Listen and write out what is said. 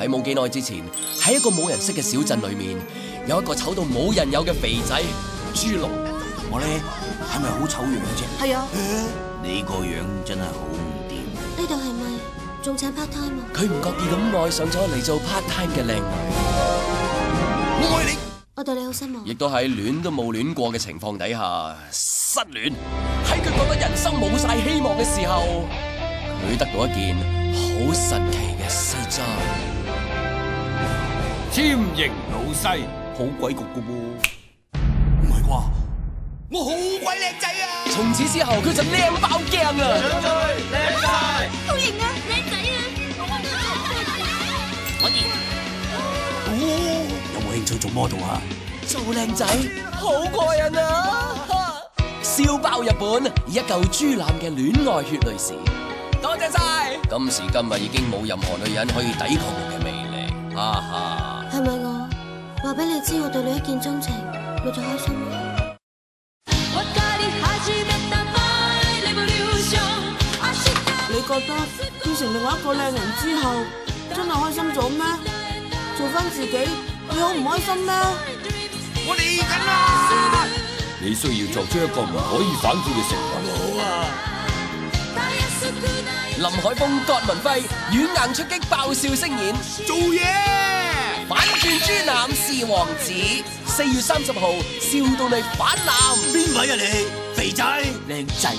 喺冇幾耐之前，喺一個冇人識嘅小鎮裏面，有一個醜到冇人有嘅肥仔豬籠。我咧係咪好醜樣啫？係啊。你個樣真係好唔掂。呢度係咪仲請 part time 啊？佢唔覺意咁愛上咗嚟做 part time 嘅靚女。我愛你。我對你好失望。亦都喺戀都冇戀過嘅情況底下失戀。喺佢覺得人生冇晒希望嘅時候，佢得到一件好神奇嘅西裝。簽型老細，好鬼焗噶喎！唔係啩？我好鬼靚仔啊！從此之後，佢就靚爆鏡啦！靚仔，好型啊，靚仔啊！可以。有冇興趣做 model 啊？做靚仔好過癮啊！笑爆日本，一嚿豬腩嘅戀愛血淚史。多謝晒！今時今日已經冇任何女人可以抵抗我嘅魅力，哈哈！係咪我話俾你知我對你一見鍾情，你就開心啦？你覺得變成另外一個靚人之後，真係開心咗咩？做翻自己，你好唔開心咩？我嚟緊啦！你需要作出一個唔可以反悔嘅承諾。好啊！林海峰、葛民輝軟硬出擊，爆笑聲演，做嘢！反轉豬腩是王子。4月30號，笑到你反藍。邊位啊你？肥仔？靚仔。